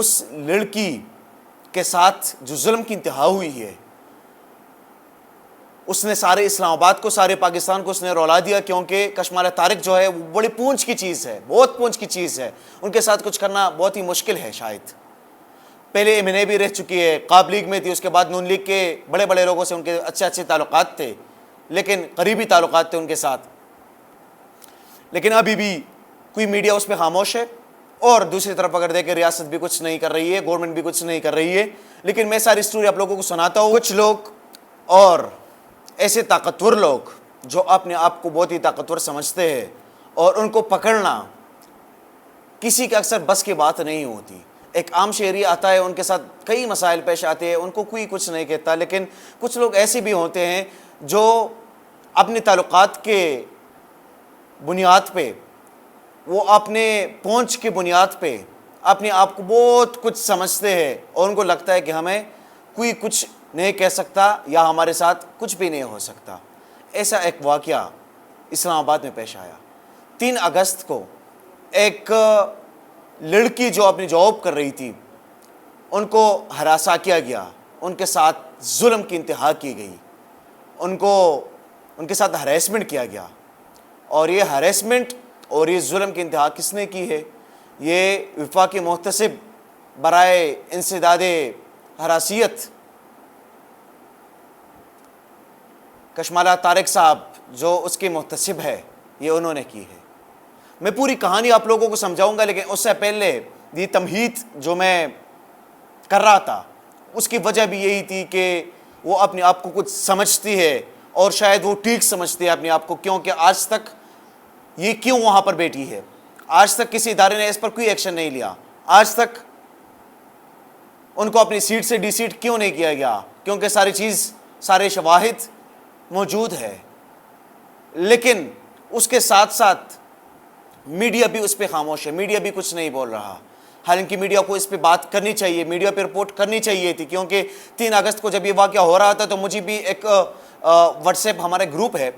اس لڑکی کے ساتھ جو ظلم کی انتہا ہوئی ہے، اس نے سارے اسلام آباد کو، سارے پاکستان کو اس نے رولا دیا، کیونکہ کشمالہ طارق جو ہے وہ بڑی پونچھ کی چیز ہے، بہت پونچھ کی چیز ہے، ان کے ساتھ کچھ کرنا بہت ہی مشکل ہے شاید۔ پہلے ایم این اے بھی رہ چکی ہے، قاب لیگ میں تھی، اس کے بعد نون لیگ کے بڑے بڑے لوگوں سے ان کے اچھے اچھے تعلقات تھے، لیکن قریبی تعلقات تھے ان کے ساتھ، لیکن ابھی بھی کوئی میڈیا اس پہ خاموش ہے، اور دوسری طرف اگر دیکھیں ریاست بھی کچھ نہیں کر رہی ہے، گورنمنٹ بھی کچھ نہیں کر رہی ہے۔ لیکن میں ساری سٹوری آپ لوگوں کو سناتا ہوں۔ کچھ لوگ اور ایسے طاقتور لوگ جو اپنے آپ کو بہت ہی طاقتور سمجھتے ہیں، اور ان کو پکڑنا کسی کے اکثر بس کی بات نہیں ہوتی۔ ایک عام شہری آتا ہے، ان کے ساتھ کئی مسائل پیش آتے ہیں، ان کو کوئی کچھ نہیں کہتا، لیکن کچھ لوگ ایسے بھی ہوتے ہیں جو اپنے تعلقات کے بنیاد پہ، وہ اپنے پہنچ کی بنیاد پہ اپنے آپ کو بہت کچھ سمجھتے ہیں، اور ان کو لگتا ہے کہ ہمیں کوئی کچھ نہیں کہہ سکتا یا ہمارے ساتھ کچھ بھی نہیں ہو سکتا۔ ایسا ایک واقعہ اسلام آباد میں پیش آیا 3 اگست کو۔ ایک لڑکی جو اپنی جاب کر رہی تھی، ان کو ہراساں کیا گیا، ان کے ساتھ ظلم کی انتہا کی گئی، ان کے ساتھ ہریسمنٹ کیا گیا، اور یہ ہریسمنٹ اور یہ ظلم کی انتہا کس نے کی ہے؟ یہ وفاقی محتسب برائے انسداد حراسیت کشمالہ طارق صاحب جو اس کے محتسب ہے، یہ انہوں نے کی ہے۔ میں پوری کہانی آپ لوگوں کو سمجھاؤں گا، لیکن اس سے پہلے یہ تمہید جو میں کر رہا تھا، اس کی وجہ بھی یہی تھی کہ وہ اپنے آپ کو کچھ سمجھتی ہے، اور شاید وہ ٹھیک سمجھتی ہے اپنے آپ کو، کیونکہ آج تک یہ کیوں وہاں پر بیٹھی ہے، آج تک کسی ادارے نے اس پر کوئی ایکشن نہیں لیا، آج تک ان کو اپنی سیٹ سے ڈی سیٹ کیوں نہیں کیا گیا؟ کیونکہ سارے شواہد موجود ہے، لیکن اس کے ساتھ ساتھ میڈیا بھی اس پہ خاموش ہے، میڈیا بھی کچھ نہیں بول رہا۔ حالانکہ میڈیا کو اس پہ بات کرنی چاہیے، میڈیا پہ رپورٹ کرنی چاہیے تھی، کیونکہ 3 اگست کو جب یہ واقعہ ہو رہا تھا تو مجھے بھی ایک واٹس ایپ ہمارا گروپ ہے،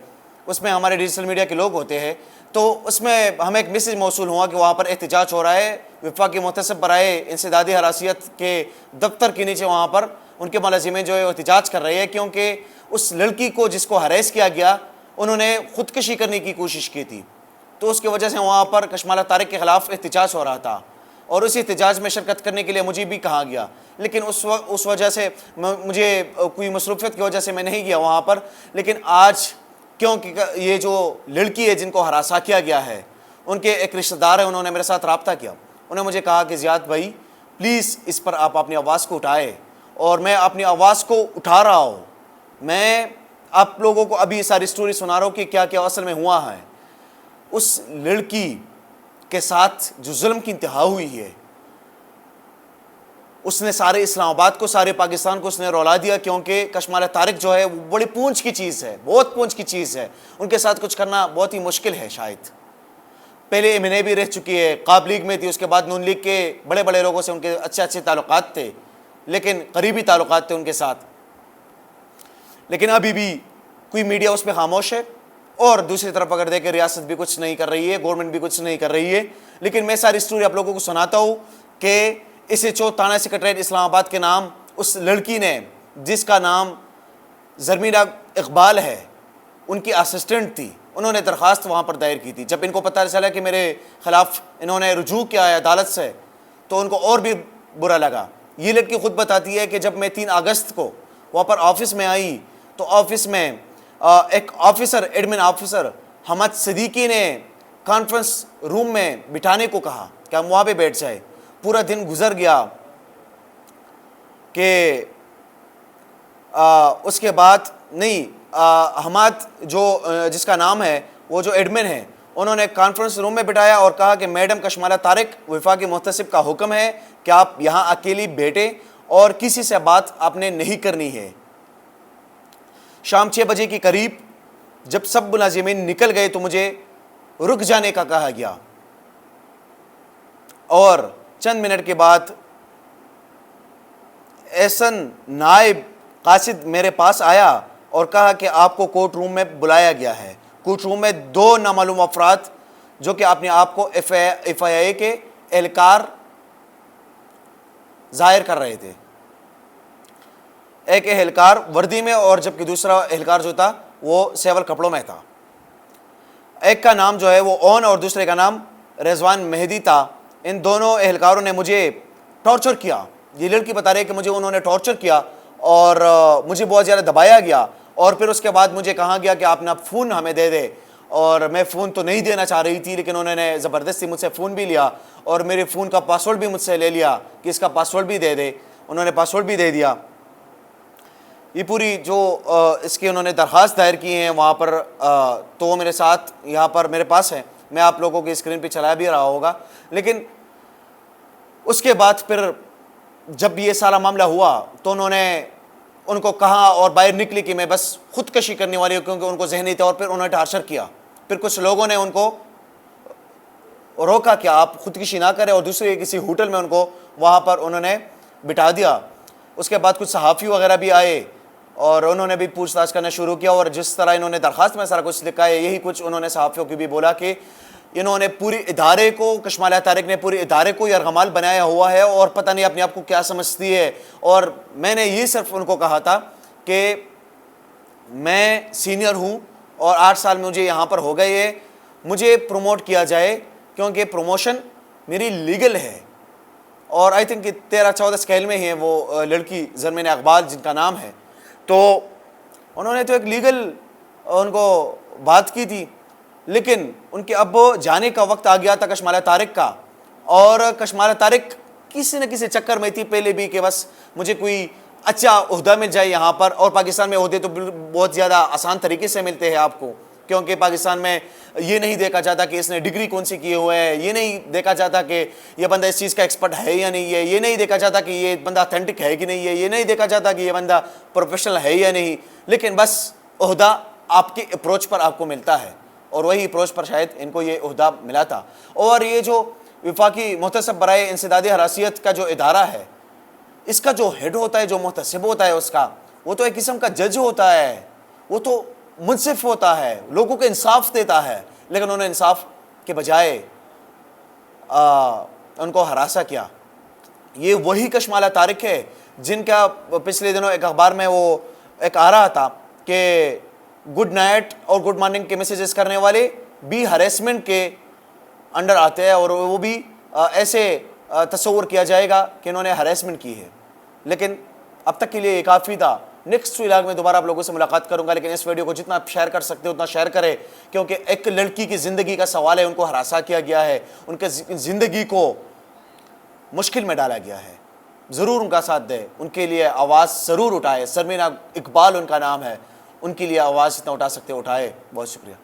اس میں ہمارے ڈیجیٹل میڈیا کے لوگ ہوتے ہیں، تو اس میں ہمیں ایک میسیج موصول ہوا کہ وہاں پر احتجاج ہو رہا ہے، وفاقی محتسب برائے انسداد حراسیت کے دفتر کے نیچے وہاں پر ان کے ملازمین جو ہے احتجاج کر رہے ہیں، کیونکہ اس لڑکی کو جس کو ہریس کیا گیا، انہوں نے خودکشی کرنے کی کوشش کی تھی، تو اس کی وجہ سے وہاں پر کشمالہ طارق کے خلاف احتجاج ہو رہا تھا، اور اس احتجاج میں شرکت کرنے کے لیے مجھے بھی کہا گیا، لیکن اس وجہ سے مجھے کوئی مصروفیت کی وجہ سے میں نہیں گیا وہاں پر۔ لیکن آج کیونکہ یہ جو لڑکی ہے جن کو ہراساں کیا گیا ہے، ان کے ایک رشتہ دار ہیں، انہوں نے میرے ساتھ رابطہ کیا، انہوں نے مجھے کہا کہ زیاد بھائی پلیز اس پر آپ اپنی آواز کو اٹھائے، اور میں اپنی آواز کو اٹھا رہا ہوں۔ میں آپ لوگوں کو ابھی ساری سٹوری سنا رہا ہوں کہ کیا کیا اصل میں ہوا ہے۔ اس لڑکی کے ساتھ جو ظلم کی انتہا ہوئی ہے، اس نے سارے اسلام آباد کو، سارے پاکستان کو اس نے رولا دیا، کیونکہ کشمالہ طارق جو ہے وہ بڑی پونچھ کی چیز ہے، بہت پونچھ کی چیز ہے، ان کے ساتھ کچھ کرنا بہت ہی مشکل ہے شاید۔ پہلے ایم این اے بھی رہ چکی ہے، قاب لیگ میں تھی، اس کے بعد نون لیگ کے بڑے بڑے لوگوں سے ان کے اچھے اچھے تعلقات تھے، لیکن قریبی تعلقات تھے ان کے ساتھ، لیکن ابھی بھی کوئی میڈیا اس پہ خاموش ہے، اور دوسری طرف اگر دیکھیں ریاست بھی کچھ نہیں کر رہی ہے، گورنمنٹ بھی کچھ نہیں کر رہی ہے۔ لیکن میں ساری سٹوری آپ لوگوں کو سناتا ہوں کہ ایس ایچ او تھانہ سیکریٹریٹ اسلام آباد کے نام اس لڑکی نے، جس کا نام زرمیرہ اقبال ہے، ان کی اسسٹنٹ تھی، انہوں نے درخواست وہاں پر دائر کی تھی۔ جب ان کو پتہ چلا کہ میرے خلاف انہوں نے رجوع کیا ہے عدالت سے، تو ان کو اور بھی برا لگا۔ یہ لڑکی خود بتاتی ہے کہ جب میں 3 اگست کو وہاں پر آفس میں آئی، تو آفس میں ایک آفیسر، ایڈمن آفیسر حمد صدیقی نے کانفرنس روم میں بٹھانے کو کہا کہ ہم وہاں پہ بیٹھ جائے۔ پورا دن گزر گیا کہ اس کے بعد نہیں، حماد جو جس کا نام ہے، وہ جو ایڈمن ہے، انہوں نے کانفرنس روم میں بٹھایا اور کہا کہ میڈم کشمالہ طارق، وفاقی محتسب کا حکم ہے کہ آپ یہاں اکیلی بیٹھیں اور کسی سے بات آپ نے نہیں کرنی ہے۔ شام 6 بجے کے قریب جب سب ملازمین نکل گئے تو مجھے رک جانے کا کہا گیا، اور چند منٹ کے بعد احسن نائب قاصد میرے پاس آیا اور کہا کہ آپ کو کورٹ روم میں بلایا گیا ہے۔ کورٹ روم میں 2 نامعلوم افراد جو کہ اپنے آپ کو ایف آئی اے کے اہلکار ظاہر کر رہے تھے. ایک اہلکار وردی میں اور جبکہ دوسرا اہلکار جو تھا وہ سیول کپڑوں میں تھا. ایک کا نام جو ہے وہ اون اور دوسرے کا نام رضوان مہدی تھا. ان دونوں اہلکاروں نے مجھے ٹارچر کیا. یہ لڑکی بتا رہی ہے کہ مجھے انہوں نے ٹارچر کیا اور مجھے بہت زیادہ دبایا گیا, اور پھر اس کے بعد مجھے کہا گیا کہ آپ نے فون ہمیں دے دے, اور میں فون تو نہیں دینا چاہ رہی تھی لیکن انہوں نے زبردستی مجھ سے فون بھی لیا اور میرے فون کا پاسورڈ بھی مجھ سے لے لیا کہ اس کا پاسورڈ بھی دے دے. انہوں نے پاسورڈ بھی دے دیا. یہ پوری جو اس کی انہوں نے درخواست دائر کی ہیں وہاں پر, تو وہ میرے ساتھ یہاں پر میرے پاس ہے, میں آپ لوگوں کی اسکرین پہ چلا بھی رہا ہوگا. لیکن اس کے بعد پھر جب یہ سارا معاملہ ہوا تو انہوں نے ان کو کہا اور باہر نکلی کہ میں بس خودکشی کرنے والی ہوں, کیونکہ ان کو ذہنی طور پر انہوں نے ٹارچر کیا. پھر کچھ لوگوں نے ان کو روکا کہ آپ خودکشی نہ کریں, اور دوسرے کسی ہوٹل میں ان کو وہاں پر انہوں نے بٹھا دیا. اس کے بعد کچھ صحافی وغیرہ بھی آئے اور انہوں نے بھی پوچھ تاچھ کرنا شروع کیا, اور جس طرح انہوں نے درخواست میں سارا کچھ لکھا ہے یہی کچھ انہوں نے صحافیوں کی بھی بولا کہ انہوں نے پوری ادارے کو, کشمالیہ طارق نے پوری ادارے کو یرغمال بنایا ہوا ہے اور پتہ نہیں اپنے آپ کو کیا سمجھتی ہے. اور میں نے یہ صرف ان کو کہا تھا کہ میں سینئر ہوں اور 8 سال مجھے یہاں پر ہو گئے ہے, مجھے پروموٹ کیا جائے کیونکہ پروموشن میری لیگل ہے. اور آئی تھنک کہ 13-14 اسکیل میں ہی ہے وہ لڑکی, زرمین اقبال جن کا نام ہے. تو انہوں نے تو ایک لیگل ان کو بات کی تھی, لیکن ان کے اب جانے کا وقت آ گیا تھا کشمالیہ طارق کا, اور کشمالیہ طارق کسی نہ کسی چکر میں تھی پہلے بھی کہ بس مجھے کوئی اچھا عہدہ مل جائے یہاں پر. اور پاکستان میں عہدے تو بہت زیادہ آسان طریقے سے ملتے ہیں آپ کو, کیونکہ پاکستان میں یہ نہیں دیکھا جاتا کہ اس نے ڈگری کون سی کیے ہوئے ہیں, یہ نہیں دیکھا جاتا کہ یہ بندہ اس چیز کا ایکسپرٹ ہے یا نہیں ہے, یہ نہیں دیکھا جاتا کہ یہ بندہ اتھینٹک ہے کہ نہیں ہے, یہ نہیں دیکھا جاتا کہ یہ بندہ پروفیشنل ہے یا نہیں, لیکن بس عہدہ آپ کے اپروچ پر آپ کو ملتا ہے, اور وہی اپروچ پر شاید ان کو یہ عہدہ ملا تھا. اور یہ جو وفاقی محتسب برائے انسداد حراسیت کا جو ادارہ ہے, اس کا جو ہیڈ ہوتا ہے, جو محتسب ہوتا ہے اس کا, وہ تو ایک قسم کا جج ہوتا ہے, وہ تو منصف ہوتا ہے, لوگوں کو انصاف دیتا ہے, لیکن انہوں نے انصاف کے بجائے ان کو ہراساں کیا. یہ وہی کشمالیہ طارق ہے جن کا پچھلے دنوں ایک اخبار میں وہ ایک آ رہا تھا کہ گڈ نائٹ اور گڈ مارننگ کے میسیجز کرنے والے بھی ہریسمنٹ کے انڈر آتے ہیں, اور وہ بھی ایسے تصور کیا جائے گا کہ انہوں نے ہریسمنٹ کی ہے. لیکن اب تک کے لیے یہ کافی تھا. نیکسٹ ولاگ میں دوبارہ آپ لوگوں سے ملاقات کروں گا, لیکن اس ویڈیو کو جتنا آپ شیئر کر سکتے اتنا شیئر کریں, کیونکہ ایک لڑکی کی زندگی کا سوال ہے, ان کو ہراساں کیا گیا ہے, ان کے زندگی کو مشکل میں ڈالا گیا ہے. ضرور ان کا ساتھ دے, ان کے لیے آواز ضرور اٹھائے. زرمین اقبال ان کا نام ہے, ان کے لیے آواز جتنا اٹھا سکتے اٹھائے. بہت شکریہ.